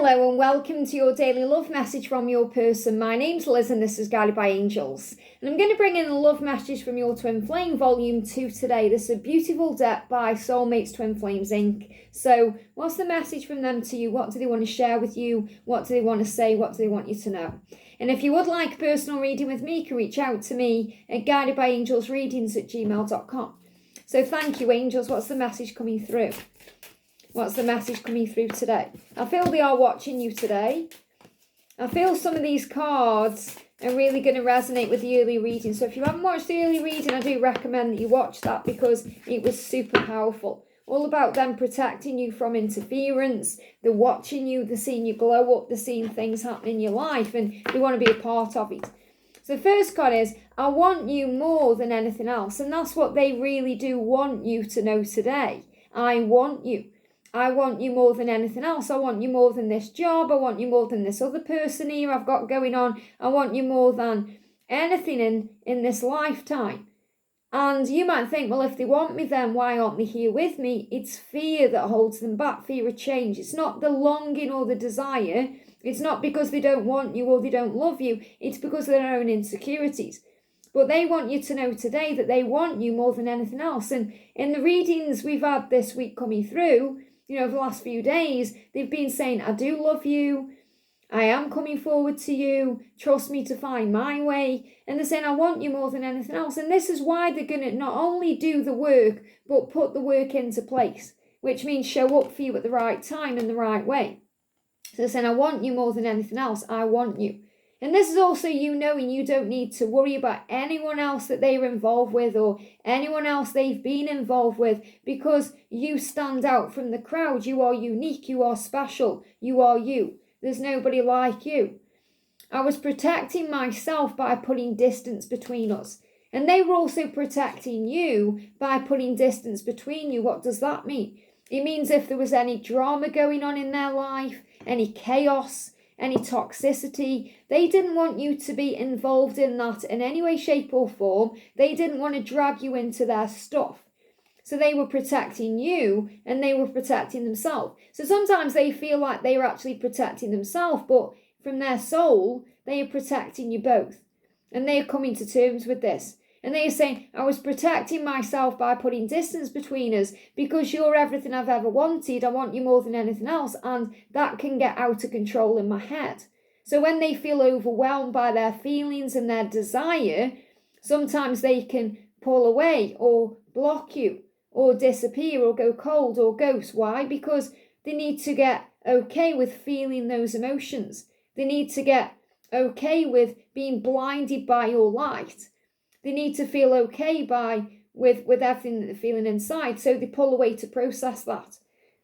Hello and welcome to your daily love message from your person. My name's Liz and this is Guided by Angels. And I'm going to bring in a love message from your Twin Flame Volume 2 today. This is a beautiful deck by Soulmates Twin Flames Inc. So what's the message from them to you? What do they want to share with you? What do they want to say? What do they want you to know? And if you would like a personal reading with me, you can reach out to me at guidedbyangelsreadings@gmail.com. So thank you, angels. What's the message coming through? What's the message coming through today? I feel they are watching you today. I feel some of these cards are really going to resonate with the early reading. So if you haven't watched the early reading, I do recommend that you watch that because it was super powerful. All about them protecting you from interference. They're watching you, they're seeing you glow up, they're seeing things happen in your life and they want to be a part of it. So the first card is, I want you more than anything else. And that's what they really do want you to know today. I want you. I want you more than anything else. I want you more than this job. I want you more than this other person here I've got going on. I want you more than anything in this lifetime. And you might think, well, if they want me, then why aren't they here with me? It's fear that holds them back, fear of change. It's not the longing or the desire. It's not because they don't want you or they don't love you. It's because of their own insecurities. But they want you to know today that they want you more than anything else. And in the readings we've had this week coming through, over the last few days, they've been saying, I do love you. I am coming forward to you. Trust me to find my way. And they're saying, I want you more than anything else. And this is why they're going to not only do the work, but put the work into place, which means show up for you at the right time and the right way. So they're saying, I want you more than anything else. I want you. And this is also you knowing you don't need to worry about anyone else that they're involved with or anyone else they've been involved with because you stand out from the crowd. You are unique. You are special. You are you. There's nobody like you. I was protecting myself by putting distance between us. And they were also protecting you by putting distance between you. What does that mean? It means if there was any drama going on in their life, any chaos, any toxicity, they didn't want you to be involved in that in any way, shape or form. They didn't want to drag you into their stuff. So they were protecting you and they were protecting themselves. So sometimes they feel like they are actually protecting themselves, but from their soul, they are protecting you both. And they are coming to terms with this. And they are saying, I was protecting myself by putting distance between us because you're everything I've ever wanted. I want you more than anything else. And that can get out of control in my head. So when they feel overwhelmed by their feelings and their desire, sometimes they can pull away or block you or disappear or go cold or ghost. Why? Because they need to get okay with feeling those emotions. They need to get okay with being blinded by your light. They need to feel okay with everything that they're feeling inside. So they pull away to process that.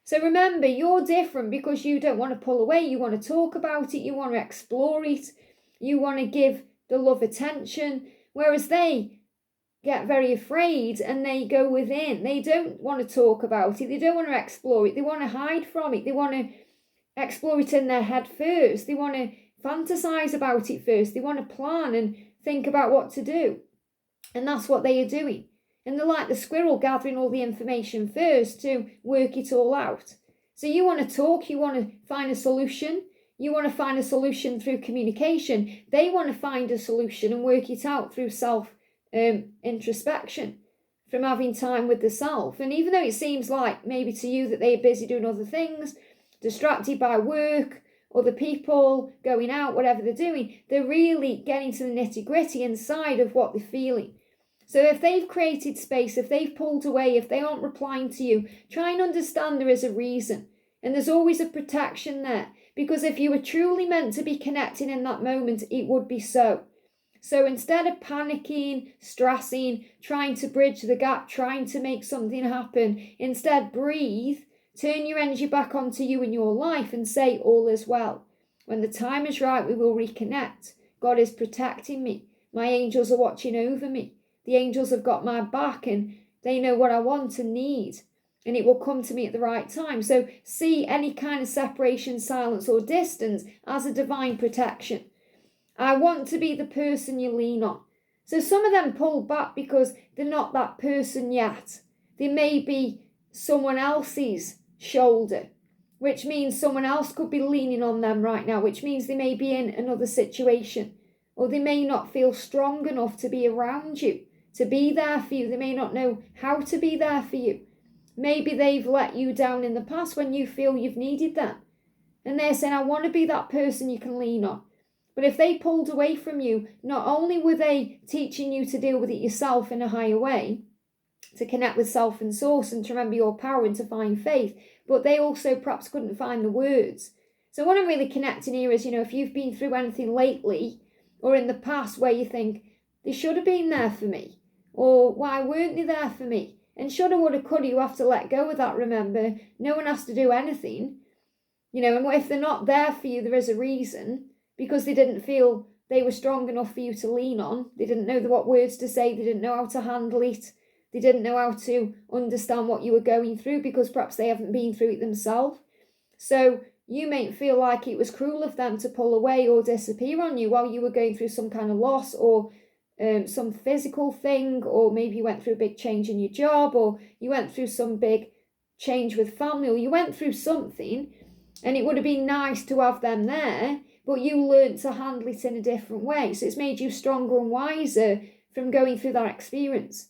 So remember, you're different because you don't want to pull away. You want to talk about it. You want to explore it. You want to give the love attention. Whereas they get very afraid and they go within. They don't want to talk about it. They don't want to explore it. They want to hide from it. They want to explore it in their head first. They want to fantasize about it first. They want to plan and think about what to do. And that's what they are doing. And they're like the squirrel gathering all the information first to work it all out. So you want to talk, you want to find a solution. You want to find a solution through communication. They want to find a solution and work it out through self-introspection, from having time with the self. And even though it seems like maybe to you that they're busy doing other things, distracted by work, other people, going out, whatever they're doing, they're really getting to the nitty-gritty inside of what they're feeling. So if they've created space, if they've pulled away, if they aren't replying to you, try and understand there is a reason. And there's always a protection there. Because if you were truly meant to be connecting in that moment, it would be so. So instead of panicking, stressing, trying to bridge the gap, trying to make something happen, instead breathe, turn your energy back onto you and your life and say, all is well. When the time is right, we will reconnect. God is protecting me. My angels are watching over me. The angels have got my back and they know what I want and need. And it will come to me at the right time. So see any kind of separation, silence or distance as a divine protection. I want to be the person you lean on. So some of them pull back because they're not that person yet. They may be someone else's shoulder. which means someone else could be leaning on them right now, which means they may be in another situation, or they may not feel strong enough to be around you, to be there for you. They may not know how to be there for you. Maybe they've let you down in the past when you feel you've needed them. And they're saying, I want to be that person you can lean on. But if they pulled away from you, not only were they teaching you to deal with it yourself in a higher way, to connect with self and source and to remember your power and to find faith, but they also perhaps couldn't find the words. So what I'm really connecting here is, if you've been through anything lately or in the past where you think, they should have been there for me, or why weren't they there for me? And shoulda, woulda, coulda, you have to let go of that, remember. No one has to do anything. And if they're not there for you, there is a reason, because they didn't feel they were strong enough for you to lean on. They didn't know what words to say. They didn't know how to handle it. They didn't know how to understand what you were going through because perhaps they haven't been through it themselves. So you may feel like it was cruel of them to pull away or disappear on you while you were going through some kind of loss or some physical thing, or maybe you went through a big change in your job, or you went through some big change with family, or you went through something, and it would have been nice to have them there, but you learned to handle it in a different way. So it's made you stronger and wiser from going through that experience.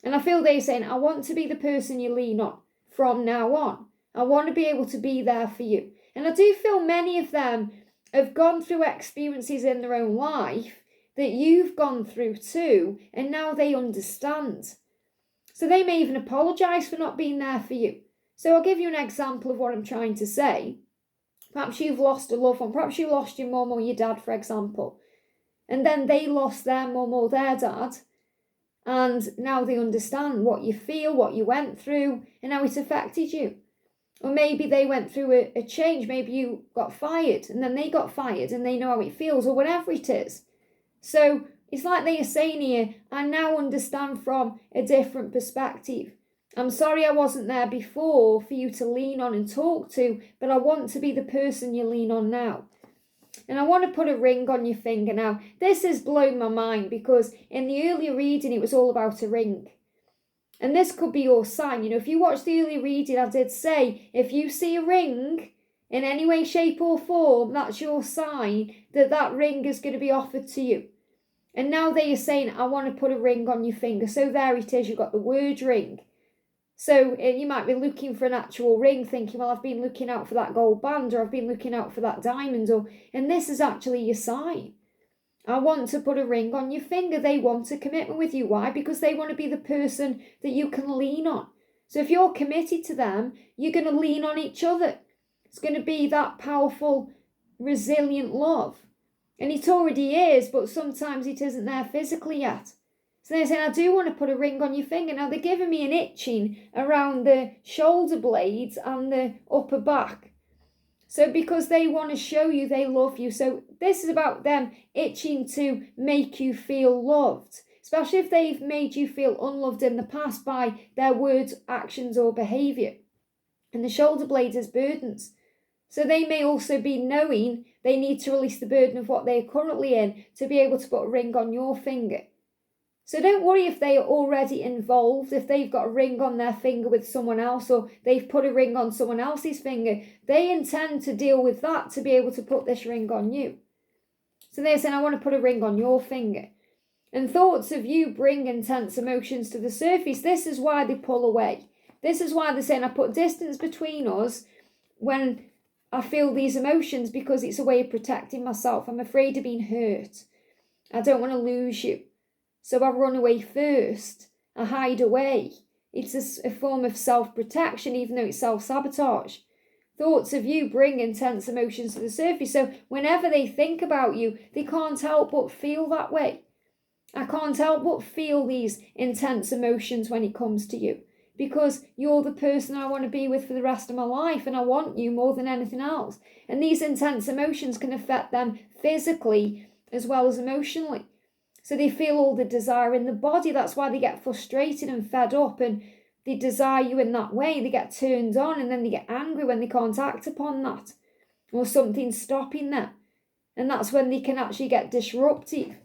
And I feel they're saying, I want to be the person you lean on from now on. I want to be able to be there for you. And I do feel many of them have gone through experiences in their own life that you've gone through too, and now they understand. So they may even apologise for not being there for you. So I'll give you an example of what I'm trying to say. Perhaps you've lost a loved one. Perhaps you lost your mum or your dad, for example. And then they lost their mum or their dad. And now they understand what you feel, what you went through, and how it affected you. Or maybe they went through a change. Maybe you got fired, and then they got fired, and they know how it feels, or whatever it is. So it's like they are saying here, I now understand from a different perspective. I'm sorry I wasn't there before for you to lean on and talk to, but I want to be the person you lean on now. And I want to put a ring on your finger now. This has blown my mind because in the earlier reading, it was all about a ring. And this could be your sign. If you watch the earlier reading, I did say, if you see a ring in any way, shape or form, that's your sign that ring is going to be offered to you. And now they are saying, I want to put a ring on your finger. So there it is, you've got the word ring. So you might be looking for an actual ring, thinking, well, I've been looking out for that gold band, or I've been looking out for that diamond, and this is actually your sign. I want to put a ring on your finger. They want a commitment with you. Why? Because they want to be the person that you can lean on. So if you're committed to them, you're going to lean on each other. It's going to be that powerful, resilient love. And it already is, but sometimes it isn't there physically yet. So they're saying, I do want to put a ring on your finger. Now they're giving me an itching around the shoulder blades and the upper back. So because they want to show you they love you. So this is about them itching to make you feel loved. Especially if they've made you feel unloved in the past by their words, actions or behaviour. And the shoulder blades is burdens. So they may also be knowing they need to release the burden of what they're currently in to be able to put a ring on your finger. So don't worry if they are already involved, if they've got a ring on their finger with someone else, or they've put a ring on someone else's finger. They intend to deal with that to be able to put this ring on you. So they're saying, I want to put a ring on your finger. And thoughts of you bring intense emotions to the surface. This is why they pull away. This is why they're saying, I put distance between us when I feel these emotions, because it's a way of protecting myself. I'm afraid of being hurt. I don't want to lose you. So I run away first. I hide away. It's a form of self-protection, even though it's self-sabotage. Thoughts of you bring intense emotions to the surface. So whenever they think about you, they can't help but feel that way. I can't help but feel these intense emotions when it comes to you, because you're the person I want to be with for the rest of my life, and I want you more than anything else. And these intense emotions can affect them physically as well as emotionally. So they feel all the desire in the body. That's why they get frustrated and fed up, and they desire you in that way. They get turned on, and then they get angry when they can't act upon that, or something's stopping them. And that's when they can actually get disruptive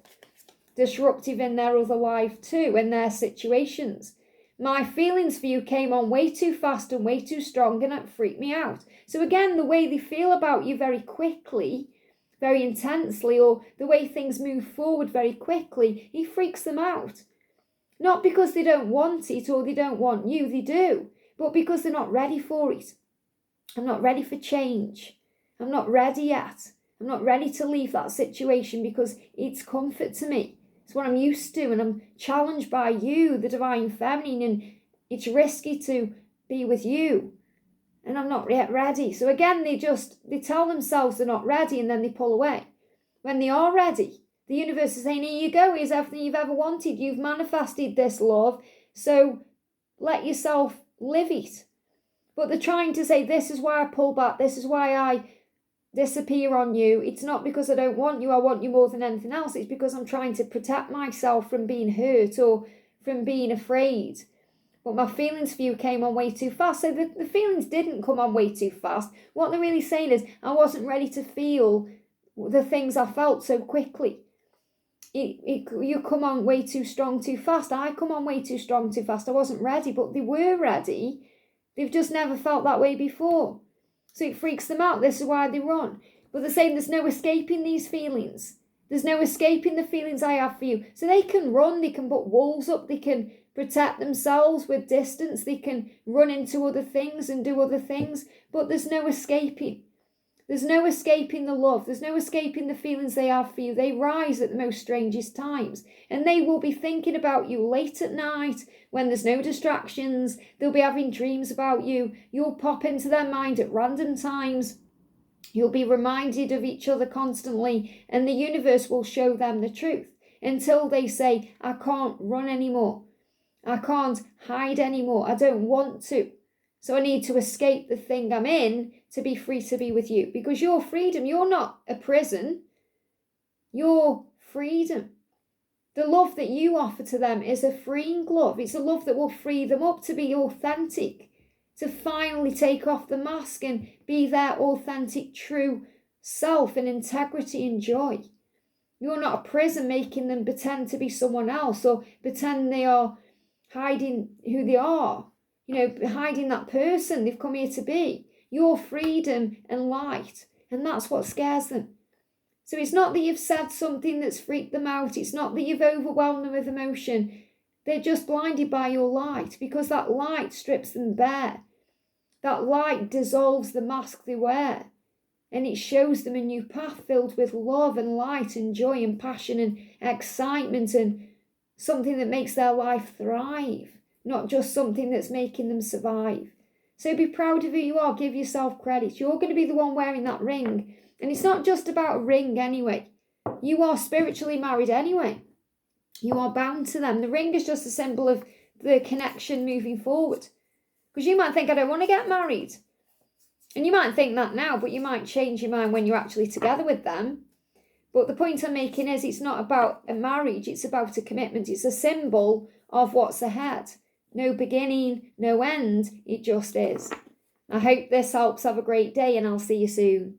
in their other life too, in their situations. My feelings for you came on way too fast and way too strong, and it freaked me out. So again, the way they feel about you very quickly, very intensely, or the way things move forward very quickly, it freaks them out. Not because they don't want it or they don't want you, they do, but because they're not ready for it. I'm not ready for change. I'm not ready yet. I'm not ready to leave that situation because it's comfort to me. It's what I'm used to, and I'm challenged by you, the divine feminine, and it's risky to be with you, and I'm not yet ready. So again, they tell themselves they're not ready, and then they pull away. When they are ready, the universe is saying, here you go, here's everything you've ever wanted. You've manifested this, love, so let yourself live it. But they're trying to say, this is why I pull back, this is why I disappear on you. It's not because I don't want you, I want you more than anything else. It's because I'm trying to protect myself from being hurt or from being afraid. But my feelings for you came on way too fast. So the feelings didn't come on way too fast. What they're really saying is, I wasn't ready to feel the things I felt so quickly. You come on way too strong too fast. I come on way too strong too fast. I wasn't ready, but they were ready. They've just never felt that way before. So it freaks them out. This is why they run. But they're saying there's no escaping these feelings. There's no escaping the feelings I have for you. So they can run, they can put walls up, they can protect themselves with distance, they can run into other things and do other things, but there's no escaping. There's no escaping the love. There's no escaping the feelings they have for you. They rise at the most strangest times. And they will be thinking about you late at night when there's no distractions. They'll be having dreams about you. You'll pop into their mind at random times. You'll be reminded of each other constantly. And the universe will show them the truth until they say, I can't run anymore. I can't hide anymore. I don't want to. So I need to escape the thing I'm in to be free to be with you. Because your freedom, you're not a prison. Your freedom. The love that you offer to them is a freeing love. It's a love that will free them up to be authentic. To finally take off the mask and be their authentic, true self in integrity and joy. You're not a prison making them pretend to be someone else or pretend they are hiding who they are. Hiding that person they've come here to be. Your freedom and light. And that's what scares them. So it's not that you've said something that's freaked them out. It's not that you've overwhelmed them with emotion. They're just blinded by your light because that light strips them bare. That light dissolves the mask they wear. And it shows them a new path filled with love and light and joy and passion and excitement and something that makes their life thrive. Not just something that's making them survive. So be proud of who you are. Give yourself credit. You're going to be the one wearing that ring. And it's not just about a ring anyway. You are spiritually married anyway. You are bound to them. The ring is just a symbol of the connection moving forward. Because you might think, I don't want to get married. And you might think that now, but you might change your mind when you're actually together with them. But the point I'm making is it's not about a marriage. It's about a commitment. It's a symbol of what's ahead. No beginning, no end, it just is. I hope this helps. Have a great day and I'll see you soon.